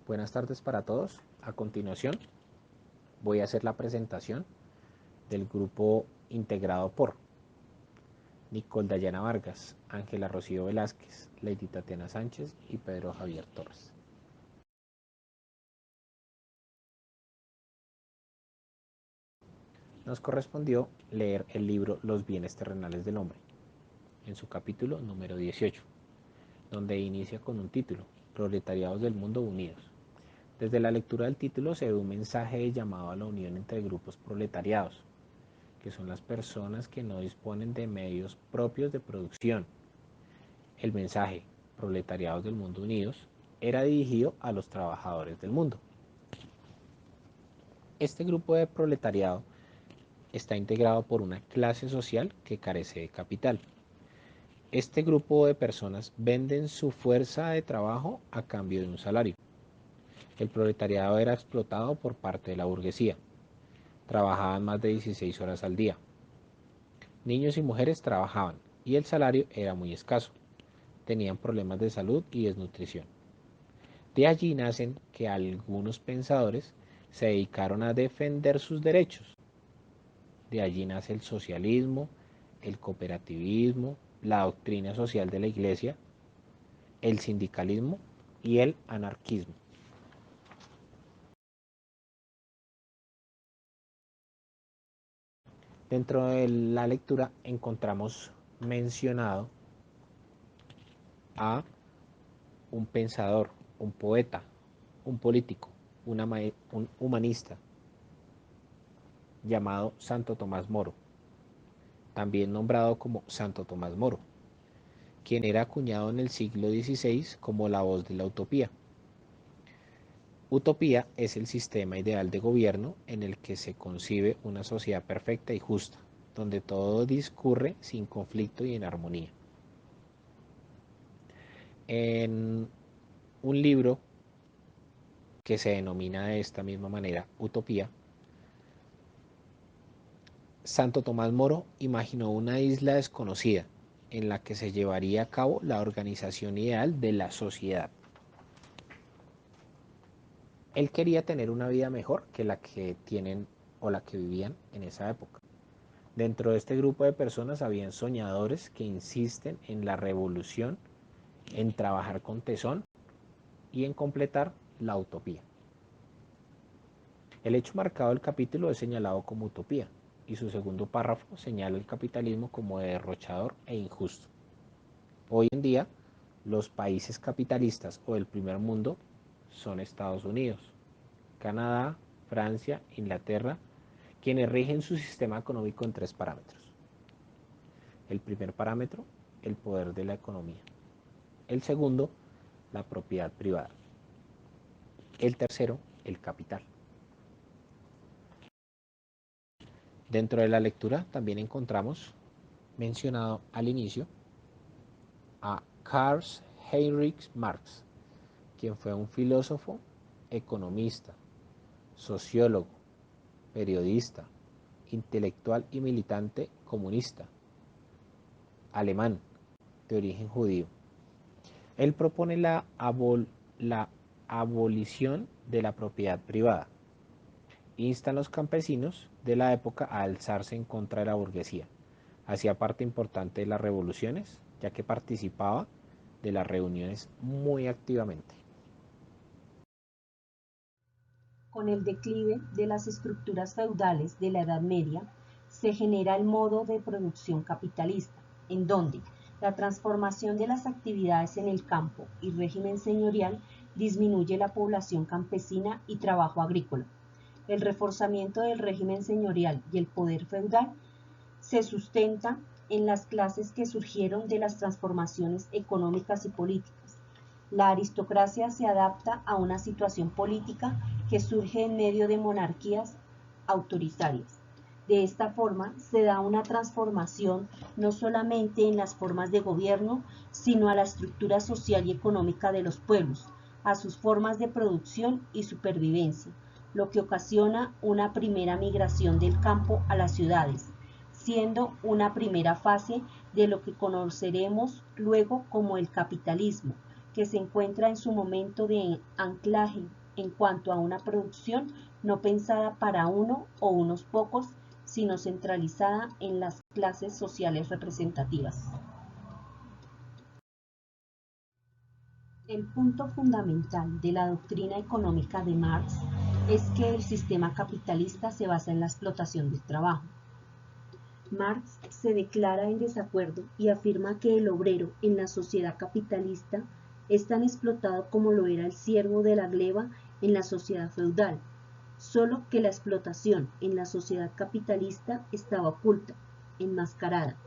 Buenas tardes para todos. A continuación voy a hacer la presentación del grupo integrado por Nicole Dayana Vargas, Ángela Rocío Velázquez, Lady Tatiana Sánchez y Pedro Javier Torres. Nos correspondió leer el libro Los bienes terrenales del hombre, en su capítulo número 18, donde inicia con un título, Proletariados del Mundo Unidos. Desde la lectura del título se ve un mensaje de llamado a la unión entre grupos proletariados, que son las personas que no disponen de medios propios de producción. El mensaje, Proletariados del Mundo Unidos, era dirigido a los trabajadores del mundo. Este grupo de proletariado está integrado por una clase social que carece de capital. Este grupo de personas venden su fuerza de trabajo a cambio de un salario. El proletariado era explotado por parte de la burguesía. Trabajaban más de 16 horas al día. Niños y mujeres trabajaban y el salario era muy escaso. Tenían problemas de salud y desnutrición. De allí nacen que algunos pensadores se dedicaron a defender sus derechos. De allí nace el socialismo, el cooperativismo, la doctrina social de la Iglesia, el sindicalismo y el anarquismo. Dentro de la lectura encontramos mencionado a un pensador, un poeta, un político, un humanista llamado Santo Tomás Moro, también nombrado como Santo Tomás Moro, quien era acuñado en el siglo XVI como la voz de la utopía. Utopía es el sistema ideal de gobierno en el que se concibe una sociedad perfecta y justa, donde todo discurre sin conflicto y en armonía. En un libro que se denomina de esta misma manera Utopía, Santo Tomás Moro imaginó una isla desconocida en la que se llevaría a cabo la organización ideal de la sociedad. Él quería tener una vida mejor que la que tienen o la que vivían en esa época. Dentro de este grupo de personas habían soñadores que insisten en la revolución, en trabajar con tesón y en completar la utopía. El hecho marcado del capítulo es señalado como utopía y su segundo párrafo señala el capitalismo como derrochador e injusto. Hoy en día, los países capitalistas o del primer mundo son Estados Unidos, Canadá, Francia, Inglaterra, quienes rigen su sistema económico en 3 parámetros. El primer parámetro, el poder de la economía. El segundo, la propiedad privada. El tercero, el capital. Dentro de la lectura también encontramos mencionado al inicio a Karl Heinrich Marx, quien fue un filósofo, economista, sociólogo, periodista, intelectual y militante comunista, alemán, de origen judío. Él propone la abolición de la propiedad privada. Insta a los campesinos de la época a alzarse en contra de la burguesía. Hacía parte importante de las revoluciones, ya que participaba de las reuniones muy activamente. Con el declive de las estructuras feudales de la Edad Media, se genera el modo de producción capitalista, en donde la transformación de las actividades en el campo y régimen señorial disminuye la población campesina y trabajo agrícola. El reforzamiento del régimen señorial y el poder feudal se sustenta en las clases que surgieron de las transformaciones económicas y políticas. La aristocracia se adapta a una situación política que surge en medio de monarquías autoritarias. De esta forma se da una transformación no solamente en las formas de gobierno, sino a la estructura social y económica de los pueblos, a sus formas de producción y supervivencia, lo que ocasiona una primera migración del campo a las ciudades, siendo una primera fase de lo que conoceremos luego como el capitalismo, que se encuentra en su momento de anclaje en cuanto a una producción no pensada para uno o unos pocos, sino centralizada en las clases sociales representativas. El punto fundamental de la doctrina económica de Marx es que el sistema capitalista se basa en la explotación del trabajo. Marx se declara en desacuerdo y afirma que el obrero en la sociedad capitalista es tan explotado como lo era el siervo de la gleba en la sociedad feudal, solo que la explotación en la sociedad capitalista estaba oculta, enmascarada.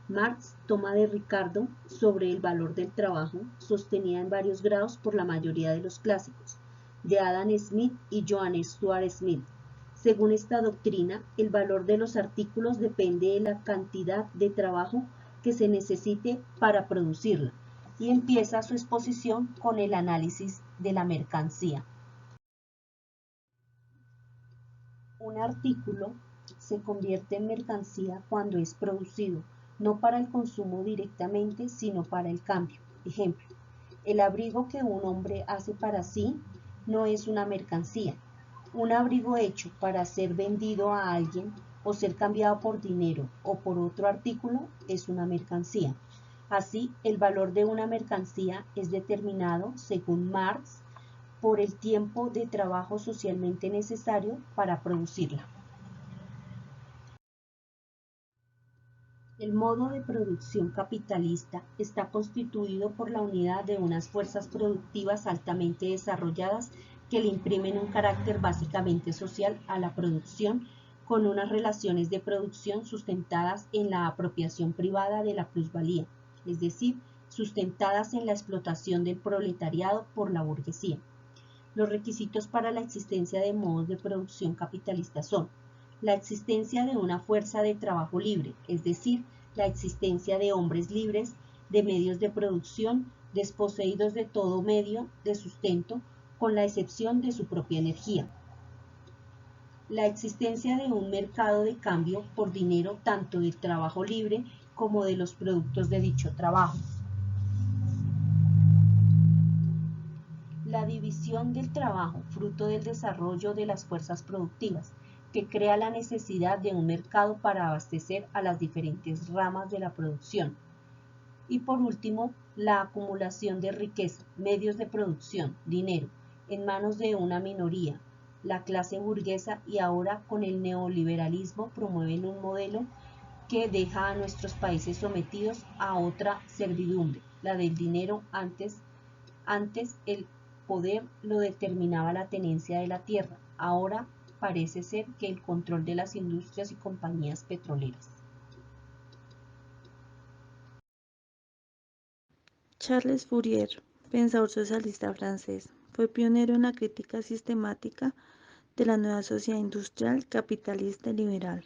Marx toma de Ricardo sobre el valor del trabajo, sostenida en varios grados por la mayoría de los clásicos, de Adam Smith y Joan Stuart Smith. Según esta doctrina, el valor de los artículos depende de la cantidad de trabajo que se necesite para producirla, y empieza su exposición con el análisis de la mercancía. Un artículo se convierte en mercancía cuando es producido, no para el consumo directamente, sino para el cambio. Ejemplo, el abrigo que un hombre hace para sí no es una mercancía. Un abrigo hecho para ser vendido a alguien o ser cambiado por dinero o por otro artículo es una mercancía. Así, el valor de una mercancía es determinado, según Marx, por el tiempo de trabajo socialmente necesario para producirla. El modo de producción capitalista está constituido por la unidad de unas fuerzas productivas altamente desarrolladas que le imprimen un carácter básicamente social a la producción, con unas relaciones de producción sustentadas en la apropiación privada de la plusvalía, es decir, sustentadas en la explotación del proletariado por la burguesía. Los requisitos para la existencia de modos de producción capitalista son la existencia de una fuerza de trabajo libre, es decir, la existencia de hombres libres, de medios de producción, desposeídos de todo medio de sustento, con la excepción de su propia energía. La existencia de un mercado de cambio por dinero tanto del trabajo libre como de los productos de dicho trabajo. La división del trabajo, fruto del desarrollo de las fuerzas productivas, que crea la necesidad de un mercado para abastecer a las diferentes ramas de la producción. Y por último, la acumulación de riqueza, medios de producción, dinero, en manos de una minoría, la clase burguesa, y ahora con el neoliberalismo promueven un modelo que deja a nuestros países sometidos a otra servidumbre, la del dinero. Antes el poder lo determinaba la tenencia de la tierra, ahora parece ser que el control de las industrias y compañías petroleras. Charles Fourier, pensador socialista francés, fue pionero en la crítica sistemática de la nueva sociedad industrial, capitalista y liberal.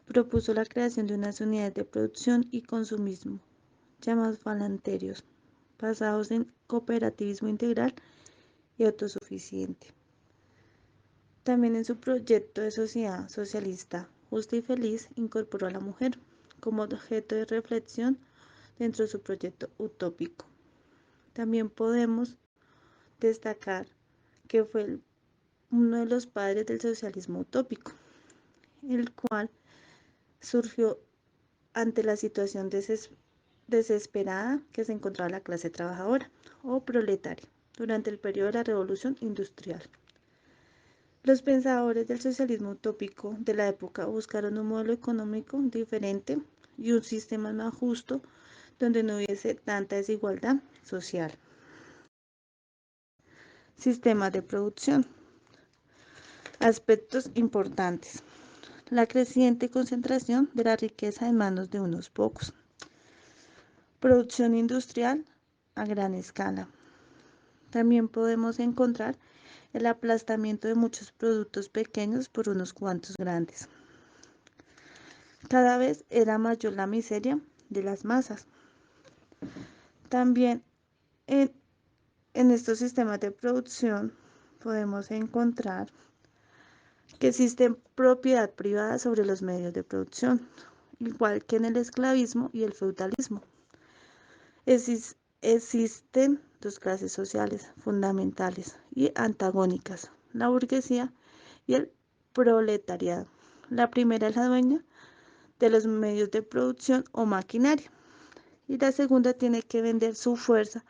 Propuso la creación de unas unidades de producción y consumismo, llamados falanterios, basados en cooperativismo integral y autosuficiente. También en su proyecto de sociedad socialista justa y feliz incorporó a la mujer como objeto de reflexión dentro de su proyecto utópico. También podemos destacar que fue uno de los padres del socialismo utópico, el cual surgió ante la situación desesperada que se encontraba la clase trabajadora o proletaria durante el periodo de la Revolución Industrial. Los pensadores del socialismo utópico de la época buscaron un modelo económico diferente y un sistema más justo donde no hubiese tanta desigualdad social. Sistemas de producción. Aspectos importantes. La creciente concentración de la riqueza en manos de unos pocos. Producción industrial a gran escala. También podemos encontrar el aplastamiento de muchos productos pequeños por unos cuantos grandes. Cada vez era mayor la miseria de las masas. También en estos sistemas de producción podemos encontrar que existe propiedad privada sobre los medios de producción, igual que en el esclavismo y el feudalismo. existen dos clases sociales fundamentales y antagónicas, la burguesía y el proletariado. La primera es la dueña de los medios de producción o maquinaria, y la segunda tiene que vender su fuerza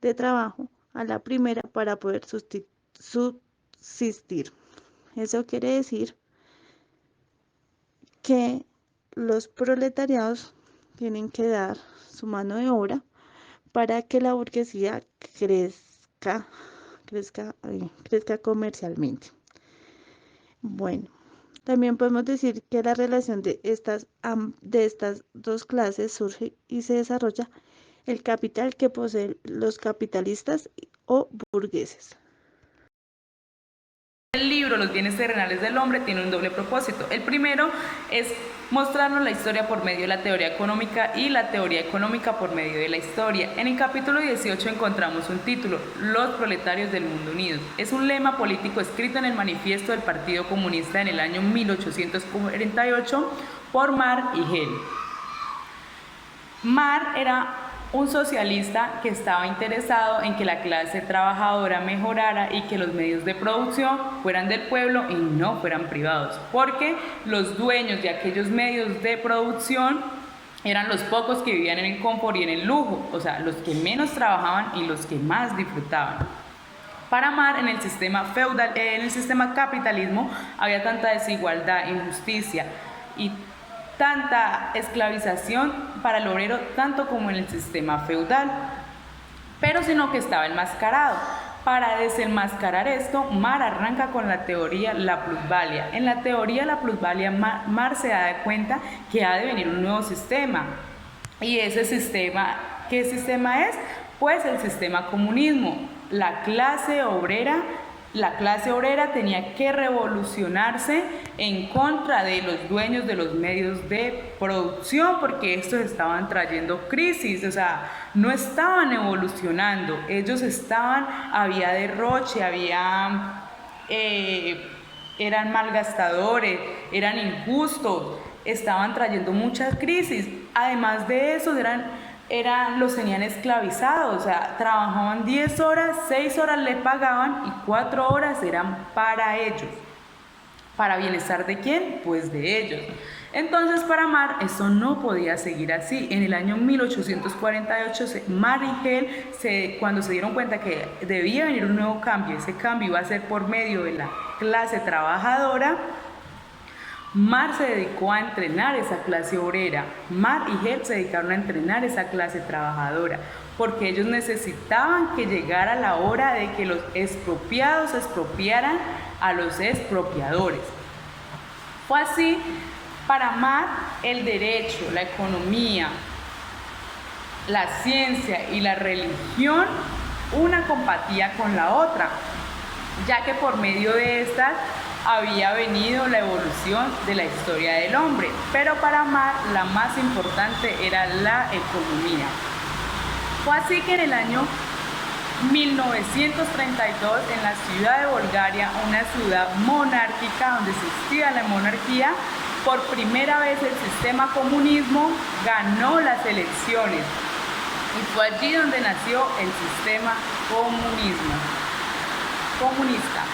de trabajo a la primera para poder subsistir. Eso quiere decir que los proletariados tienen que dar su mano de obra para que la burguesía crezca comercialmente. Bueno, también podemos decir que la relación de estas dos clases surge y se desarrolla el capital que poseen los capitalistas o burgueses. El libro Los bienes terrenales del hombre tiene un doble propósito. El primero es mostrarnos la historia por medio de la teoría económica y la teoría económica por medio de la historia. En el capítulo 18 encontramos un título, Los proletarios del mundo unidos. Es un lema político escrito en el manifiesto del Partido Comunista en el año 1848 por Marx y Engels. Marx era un socialista que estaba interesado en que la clase trabajadora mejorara y que los medios de producción fueran del pueblo y no fueran privados, porque los dueños de aquellos medios de producción eran los pocos que vivían en el confort y en el lujo, o sea, los que menos trabajaban y los que más disfrutaban. Para Marx, en el sistema feudal, en el sistema capitalismo, había tanta desigualdad, injusticia y tanta esclavización para el obrero, tanto como en el sistema feudal, pero sino que estaba enmascarado. Para desenmascarar esto, Marx arranca con la teoría la plusvalía. En la teoría la plusvalía, Marx se da cuenta que ha de venir un nuevo sistema. Y ese sistema, ¿qué sistema es? Pues el sistema comunismo. La clase obrera tenía que revolucionarse en contra de los dueños de los medios de producción, porque estos estaban trayendo crisis, o sea, no estaban evolucionando, había derroche, eran malgastadores, eran injustos, estaban trayendo muchas crisis. Además de eso, los tenían esclavizados, o sea, trabajaban 10 horas, 6 horas le pagaban y 4 horas eran para ellos. ¿Para bienestar de quién? Pues de ellos. Entonces, para Marx eso no podía seguir así. En el año 1848, Marx y Engels, cuando se dieron cuenta que debía venir un nuevo cambio, ese cambio iba a ser por medio de la clase trabajadora, Marx se dedicó a entrenar esa clase obrera. Marx y Engels se dedicaron a entrenar esa clase trabajadora, porque ellos necesitaban que llegara la hora de que los expropiados expropiaran a los expropiadores. Fue así, para Marx, el derecho, la economía, la ciencia y la religión, una compatía con la otra, ya que por medio de estas había venido la evolución de la historia del hombre, pero para Marx la más importante era la economía. Fue así que en el año 1932, en la ciudad de Bulgaria, una ciudad monárquica donde existía la monarquía, por primera vez el sistema comunismo ganó las elecciones, y fue allí donde nació el sistema comunista.